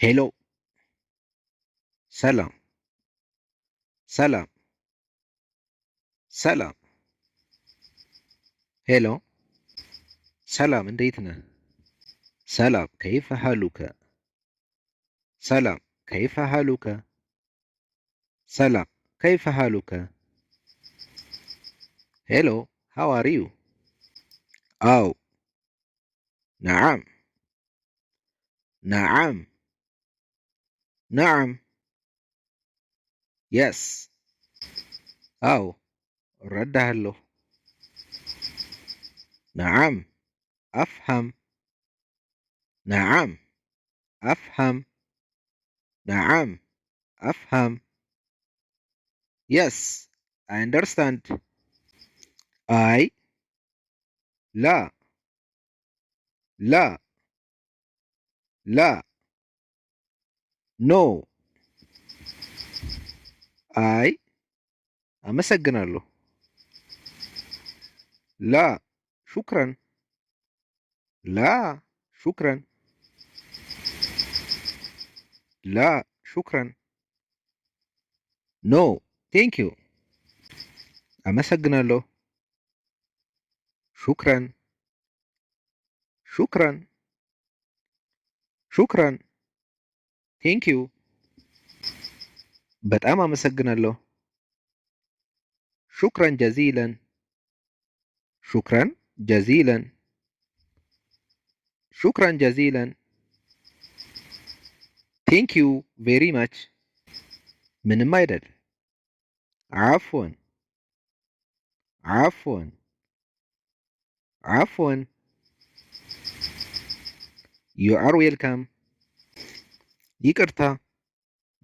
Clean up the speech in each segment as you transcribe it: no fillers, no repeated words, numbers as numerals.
ሄሎ ሰላም ሰላም ሰላም ሄሎ ሰላም እንዴት ነህ? ሰላም ከይፈ ሓሉከ ሰላም ከይፈ ሓሉከ ሰላም ከይፈ ሓሉከ ሄሎ ሃው አር ዩ አው ነዓም ነዓም ነዓም የስ አው እረዳሃለሁ ነዓም أفهم نعم أفهم نعم أفهم Yes I understand I لا لا لا No I አመሰግናለሁ لا شكرا لا شكرا لا شكرا No thank you አመሰግናለሁ شكرا شكرا شكرا thank you በጣም አመሰግናለሁ شكرا جزيلا شكرا جزيلا شكرا جزيلا Thank you very much ምንም አይደል عفوا عفوا عفوا You are welcome ይቅርታ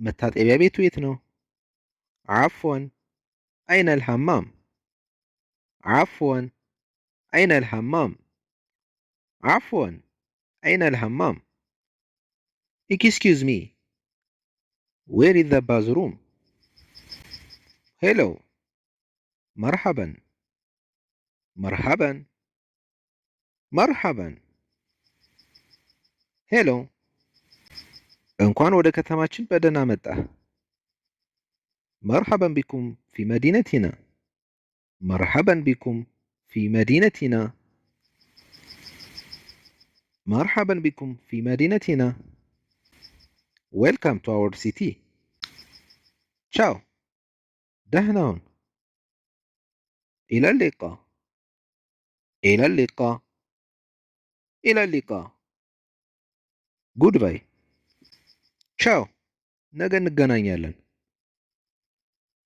መታጠቢያ ቤቱ የት ነው عفوا أين الحمام عفوا أين الحمام عفوا أين الحمام Excuse me Where is the bathroom Hello مرحبا مرحبا مرحبا Hello እንኳን ወደ ከተማችን በደህና መጣህ مرحبا بكم في مدينتنا مرحبا بكم في مدينتنا مرحبا بكم في مدينتنا Welcome to our city Ciao دهنا هون إلى اللقاء إلى اللقاء إلى اللقاء Goodbye Ciao ነገ እንገናኛለን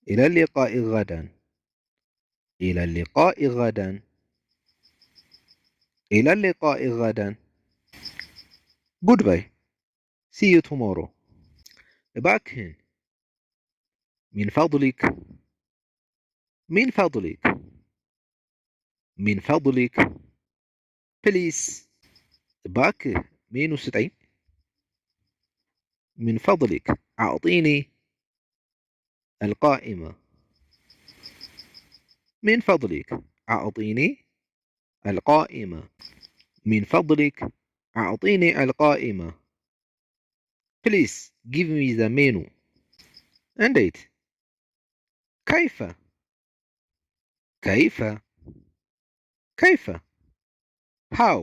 إلى اللقاء غدا إلى اللقاء غدا إلى اللقاء غدا Goodbye See you tomorrow እባክህን من فضلك من فضلك من فضلك Please እባክህ ሜኑ ስጠኝ من فضلك أعطيني القائمة من فضلك أعطيني القائمة من فضلك أعطيني القائمة Please give me the menu እንዴት كيف كيف كيف How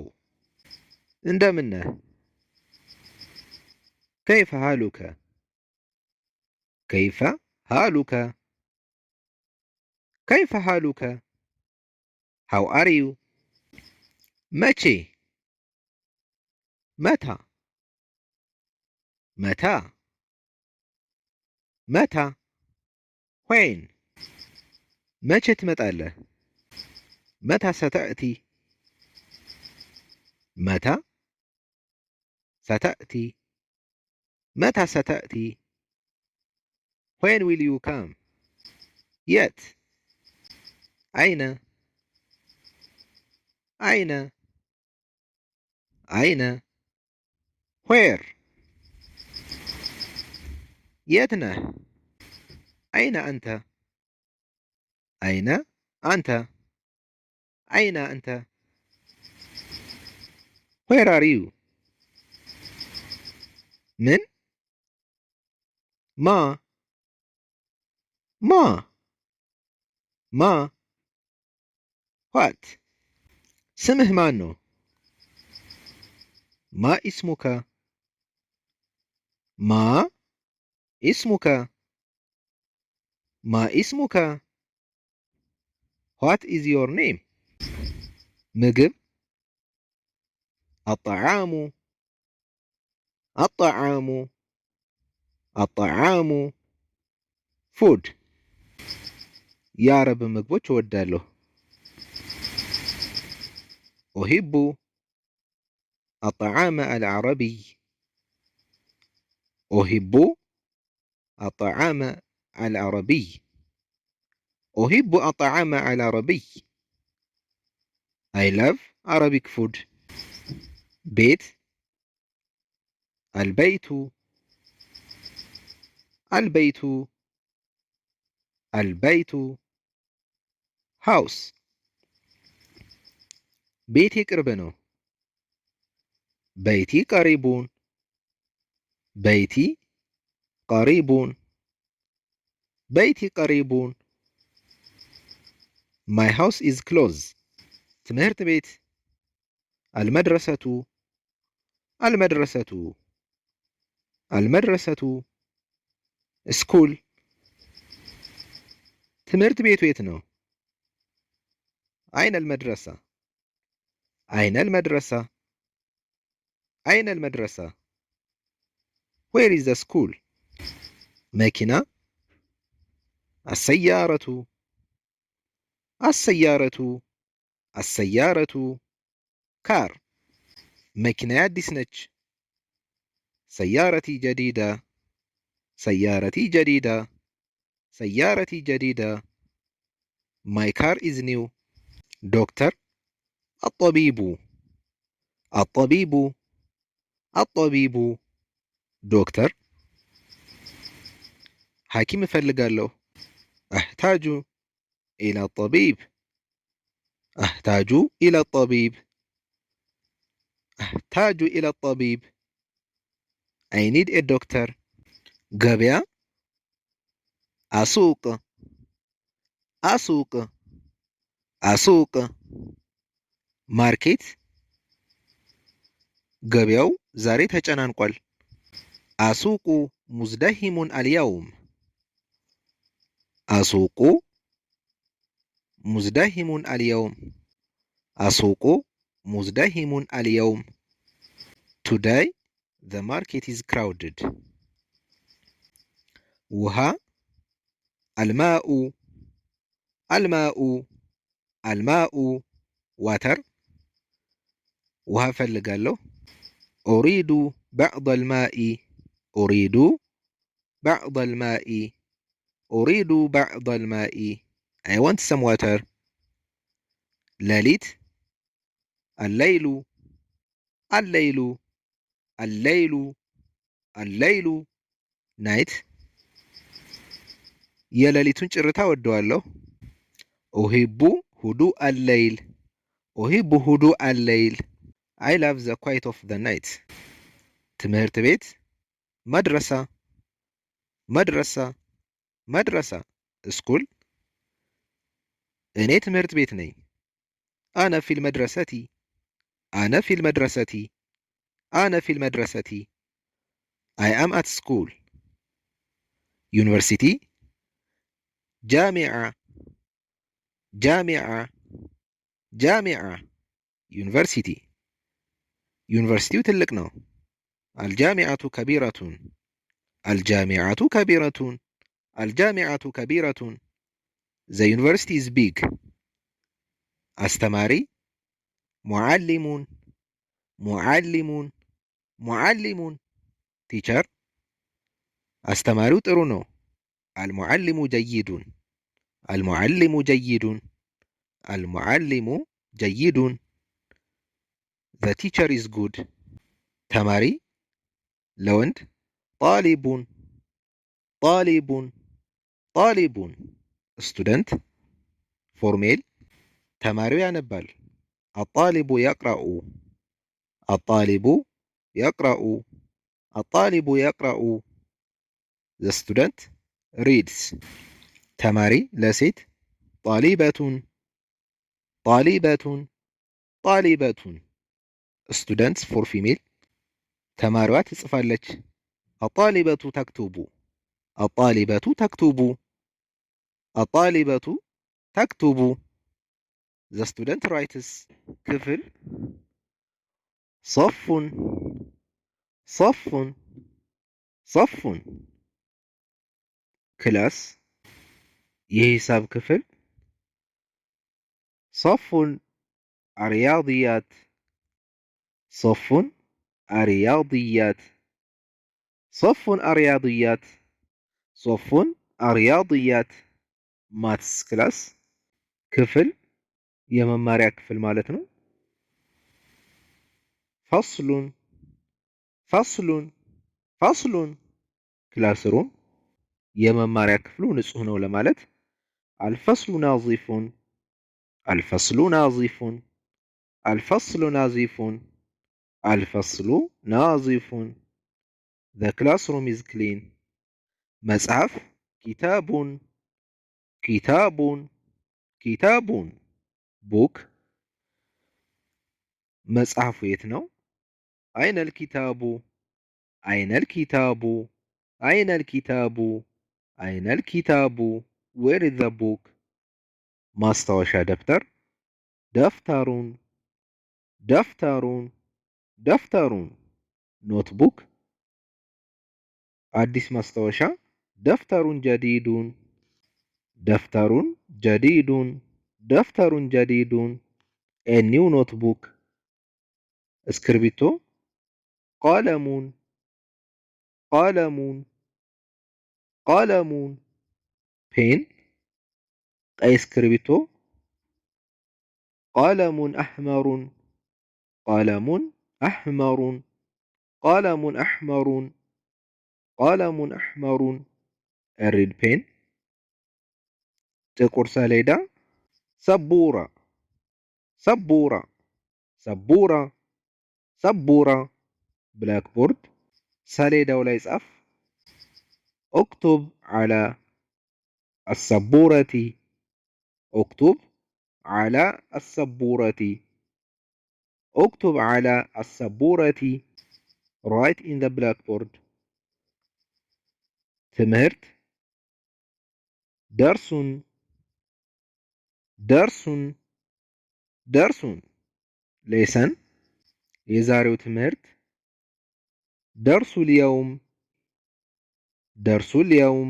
እንደምን ነህ كيف حالك كيف حالك كيف حالك How are you መቼ متى متى متى When መቼ ትመጣለህ متى ستأتي متى ستأتي متى ستأتي When will you come Yet أين أين أين Where የት ነህ أين أنت أين أنت أين أنت Where are you من ما ما ما what ስምህ ማን ነው? ما اسمك ما اسمك ما اسمك what is your name ምግብ الطعام الطعام الطعام food የአረብ ምግቦች እወዳለሁ። أحب الطعام العربي أحب الطعام العربي أحب الطعام العربي I love Arabic food بيت البيت البيت البيت house ቤቴ ቅርብ ነው። بيتي قريب بيتي قريب بيتي قريب My house is close ትምህርት ቤት المدرسة المدرسة المدرسة school ትምህርት ቤቱ የት ነው? أين المدرسة أين المدرسة أين المدرسة Where is the school مكنة السيارة السيارة السيارة car مكنة አዲስ ነች سيارتي جديدة سيارتي جديدة سيارتي جديدة My car is new دكتور الطبيب الطبيب الطبيب دكتور حكيم እፈልጋለሁ أحتاج إلى الطبيب أحتاج إلى الطبيب أحتاج إلى الطبيب I need a doctor ገበያ السوق السوق السوق ማርኬት ገበያው ዛሬ ተጨናንቋል السوق مزدحم اليوم السوق مزدحم اليوم السوق مزدحم اليوم Today the market is crowded ውሃ الماء الماء الماء water ውሃ ፈልጋለሁ أريد بعض الماء أريد بعض الماء أريد بعض الماء I want some water ሌሊት الليل الليل الليل الليل night የሌሊቱን ጭርታ ወደዋለሁ أحب هدوء الليل أحب هدوء الليل I love the quiet of the night ትምህርት ቤት مدرسة مدرسة مدرسة school እኔ ትምህርት ቤት ነኝ أنا في المدرسة أنا في المدرسة أنا في المدرسة I am at school university جامعة جامعة جامعة university university ትልቅ ነው الجامعة كبيرة الجامعة كبيرة الجامعة كبيرة The university is big አስተማሪ معلم معلم معلم teacher አስተማሪው ጥሩ ነው المعلم جيد المعلم جيد المعلم جيد The teacher is good ተማሪ ለወንድ طالب طالب طالب student for male ተማሪው ያነባል الطالب يقرأ الطالب يقرأ الطالب يقرأ The student reads. ተማሪ ለሴት ጣሊበቱን ጣሊበቱን ጣሊበቱን። Students for female ተማሪዋ ትጽፋለች። الطالبة تكتب الطالبة تكتب الطالبة تكتب. The student writes. ክፍል صف صف صف. ክላስ የሂሳብ ክፍል صف الرياضيات صف الرياضيات صف الرياضيات صف الرياضيات. ማትስ ክላስ ክፍል የመማሪያ ክፍል ማለት ነው። ፈስሉን ፈስሉን ፈስሉን። ክላስ ሩም የመማሪያ ክፍሉ ንጹህ ነው ለማለት አልፈስሉ ናዚፉን አልፈስሉ ናዚፉን አልፈስሉ ናዚፉን አልፈስሉ ናዚፉን። The classroom is clean. መጽሐፍ ኪታቡን ኪታቡን ኪታቡን። ቡክ መጽሐፉ የት ነው? አይነል ኪታቡ አይነል ኪታቡ አይነል ኪታቡ አይነል ኪታቡ። Where is the book? ማስታወሻ ደብተር ደፍተሩን ደፍተሩን ደፍተሩን። ኖትቡክ አዲስ ማስታወሻ ደፍተሩን ጀዲዱን ደፍተሩን ጀዲዱን ደፍተሩን ጀዲዱን። A new notebook እስክርቢቶ ቀለሙን ቀለሙን ቀለሙን። ፔን ቀይ እስክርቢቶ ቀለሙን አሕመሩን ቀለሙን አሕመሩን ቀለሙን አሕመሩን ቀለሙን አሕመሩን። ሬድ ፔን ጥቁር ሰሌዳ ሰቡራ ሰቡራ ሰቡራ ሰቡራ። ብላክቦርድ ሰሌዳው ላይ ጻፍ። اكتب على السبورة اكتب على السبورة اكتب على السبورة. write in the blackboard. ትምህርት ደርሱን ደርሱን ደርሱን። ሌሰን የዛሬው ትምህርት ደርሱ اليوم درس اليوم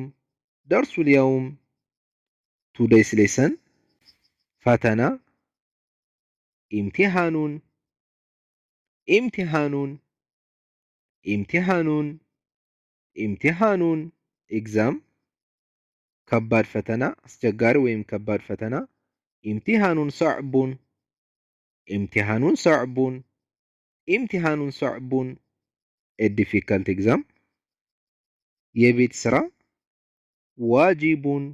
درس اليوم. today's lesson ፈተና امتحان امتحان امتحان امتحان. exam ከባድ ፈተና አስቸጋሪ ወይም ከባድ ፈተና امتحان صعب امتحان صعب امتحان صعب. a difficult exam የቤት ስራ ዋጂቡን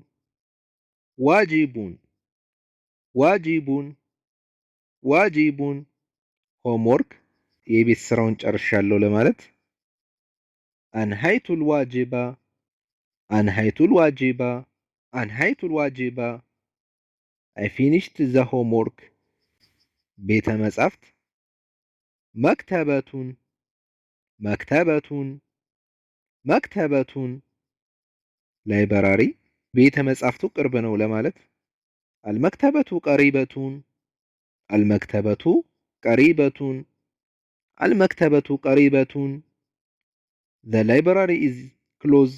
ዋጂቡን ዋጂቡን ዋጂቡን። ሆምወርክ የቤት ስራውን ጨርሻለሁ ለማለት አንሃይቱል ዋጂባ አንሃይቱል ዋጂባ አንሃይቱል ዋጂባ። I finished the homework. ቤተ መጻሕፍት መክተበቱን መክተበቱን መክተበቱን። ላይብረሪ ቤተ መጻሕፍቱ ቅርብ ነው ለማለት አልመክተበቱ ቀሪበቱን አልመክተበቱ ቀሪበቱን አልመክተበቱ ቀሪበቱን። The library is close.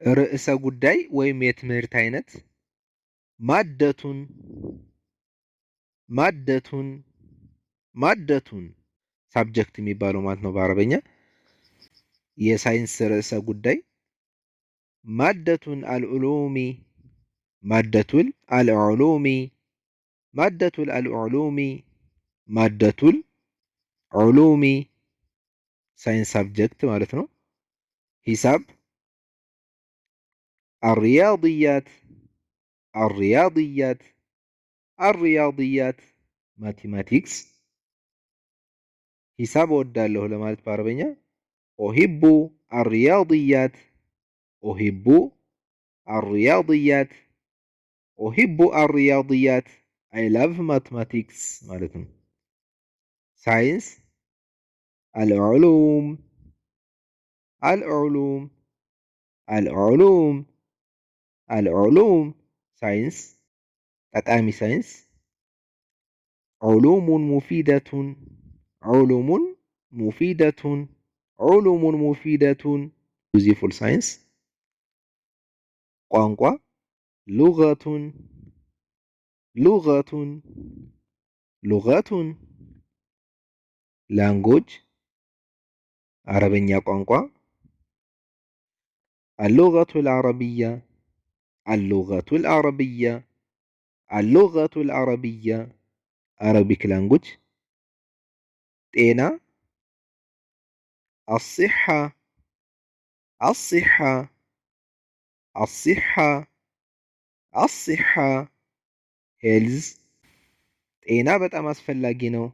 ርዕሰ ጉዳይ ወይም የትምህርት አይነት ማደቱን ማደቱን ማደቱን። ሳብጀክት የሚባለው ማለት ነው በአረበኛ። የሳይንስ ርዕሰ ጉዳይ ማደቱን አልዑሉሚ ማደቱል አልዑሉሚ ማደቱል አልዑሉሚ ማደቱል ዑሉሚ። ሳይንስ ሳብጀክት ማለት ነው። ሂሳብ الرياضيات الرياضيات الرياضيات. ማቴማቲክስ ሂሳብ እወዳለሁ ለማለት በአረበኛ ኦሂቡ الرياضيات أحب الرياضيات أحب الرياضيات I love mathematics ማለት ነው። ሳይንስ العلوم العلوم العلوم العلوم ሳይንስ ጠቃሚ ሳይንስ علوم مفيدة علوم مفيدة علوم مفيدة useful science ቋንቋ لغة لغة لغة language عربية ቋንቋ اللغة العربية اللغة العربية اللغة العربية Arabic language ጤና الصحة الصحة الصحة الصحة health ጤና በጣም አስፈላጊ ነው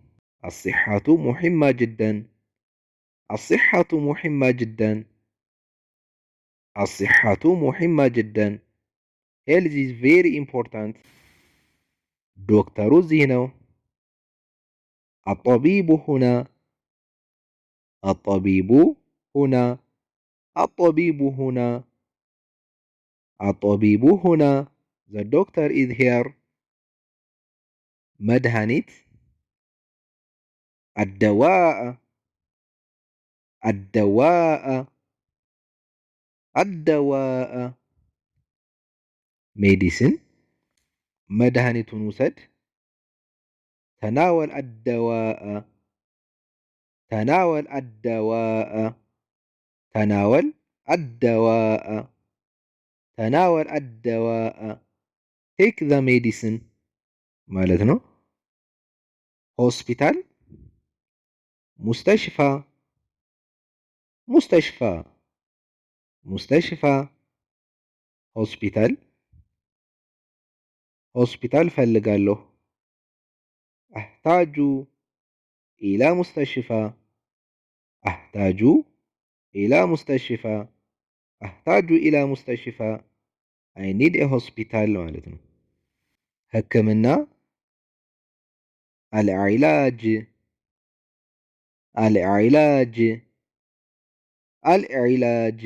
الصحة مهمة جدا الصحة مهمة جدا الصحة مهمة جدا health is very important ዶክተሩ እዚህ ነው الطبيب هنا الطبيب هنا الطبيب هنا الطبيب هنا the doctor is here مدهنت الدواء الدواء الدواء medicine مدهنت وسد تناول الدواء تناول الدواء تناول الدواء تناول الدواء take the medicine ማለት ነው hospital مستشفى مستشفى مستشفى hospital hospital ፈልጋለሁ أحتاج إلى مستشفى أحتاج إلى مستشفى أحتاج إلى مستشفى I need a hospital ማለት ነው ህክምና العلاج العلاج العلاج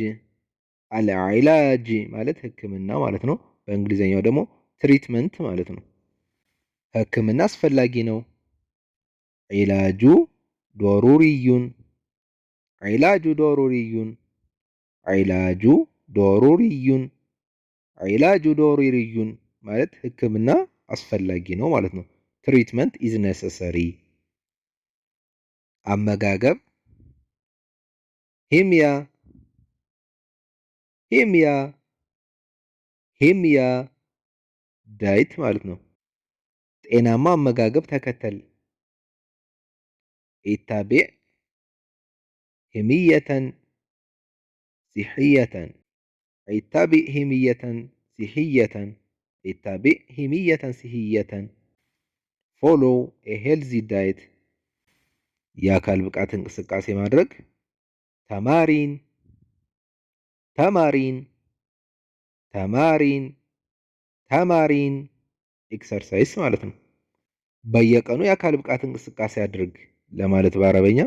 العلاج ማለት ህክምና ማለት ነው በእንግሊዘኛው ደግሞ ትሪትመንት ማለት ነው ህክምና አስፈላጊ ነው علاج ضروري علاج ضروري علاج ضروري علاج ضروري ማለት ህክምና አስፈላጊ ነው ማለት ነው treatment is necessary አመጋገብ ሂሚያ ሂሚያ ሂሚያ ዳይት ማለት ነው ጤናማ አመጋገብ ተከተል اتبع حمية صحية اتبع حمية صحية اتبع حمية صحية follow a healthy diet የአካል ብቃት እንቅስቃሴ ማድረግ ተማሪን ተማሪን ተማሪን ተማሪን ኤክሰርሳይዝ ማለት ነው በየቀኑ የአካል ብቃት እንቅስቃሴ አድርግ ለማለት በአረበኛ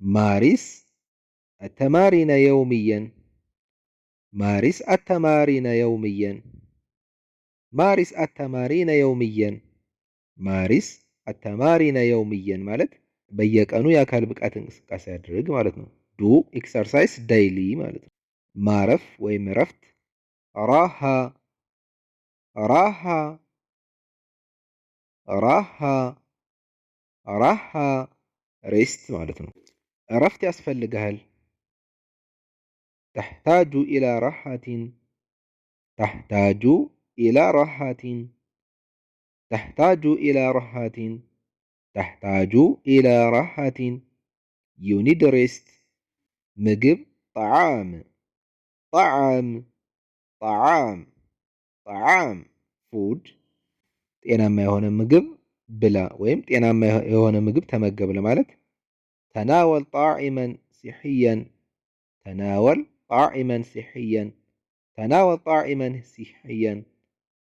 ማሪስ التمارين يوميا مارس التمارين يوميا مارس التمارين يوميا مارس التمارين يوميا ማለት በየቀኑ የአካል ብቃት እንቅስቃሴ አድርግ ማለት ነው do exercise daily ማለት ነው ማረፍ ወይም እረፍት ራሃ ራሃ ራሃ ራሃ ሬስት ማለት ነው እረፍት ያስፈልጋል تحتاج إلى راحة تحتاج إلى راحة تحتاج إلى راحة تحتاج إلى راحة you need rest ምግብ طعام طعام طعام طعام food ጤናማ የሆነ ምግብ ብላ ወይም ጤናማ የሆነ ምግብ ተመገብ ለማለት تناول طاعما صحيا تناول طعما صحيا تناول طعما صحيا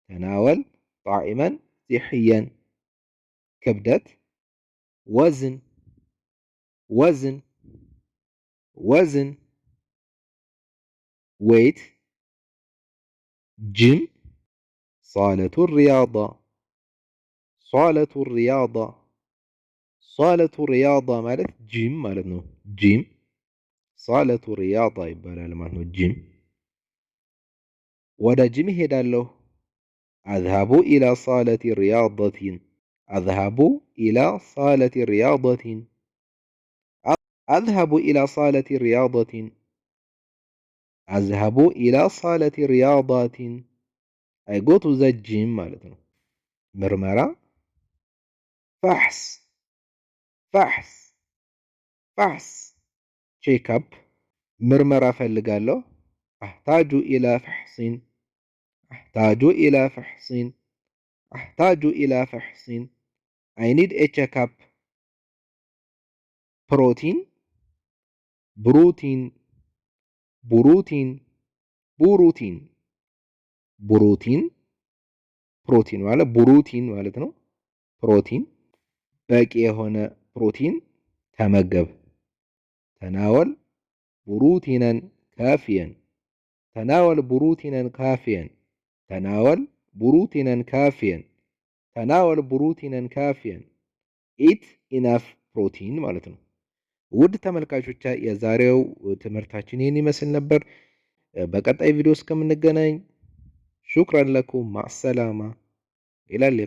تناول طعما صحيا كبدت وزن وزن وزن weight جيم صالة الرياضة صالة الرياضة صالة الرياضة ማለት ጂም ማለት ነው ጂም صالة الرياضة ይባላል ማለት ነው ጂም ወደ ጂም ሄዳለሁ أذهب إلى صالة رياضة أذهب إلى صالة رياضة أذهب إلى صالة رياضة أذهب إلى صالة رياضة I go to the gym ማለት ነው ምርመራ فحص فحص فحص check up ምርመራ ፈልጋለሁ أحتاج إلى فحص أحتاج إلى فحص أحتاج إلى فحص I need a check up بروتين بروتين بروتين بروتين بروتين بروتين ማለት بروتين ማለት ነው بروتين በቂ የሆነ ፕሮቲን ተመገብ تناول بروتينا كافيا تناول بروتينا كافيا تناول بروتينا كافيا تناول بروتينا كافيا eat enough protein ማለት ነው ውድ ተመልካቾች የዛሬው ትምህርታችን ይህን ይመስል ነበር በቀጣይ ቪዲዮ እስከምንገናኝ شكرا لكم مع السلامة إلى اللقاء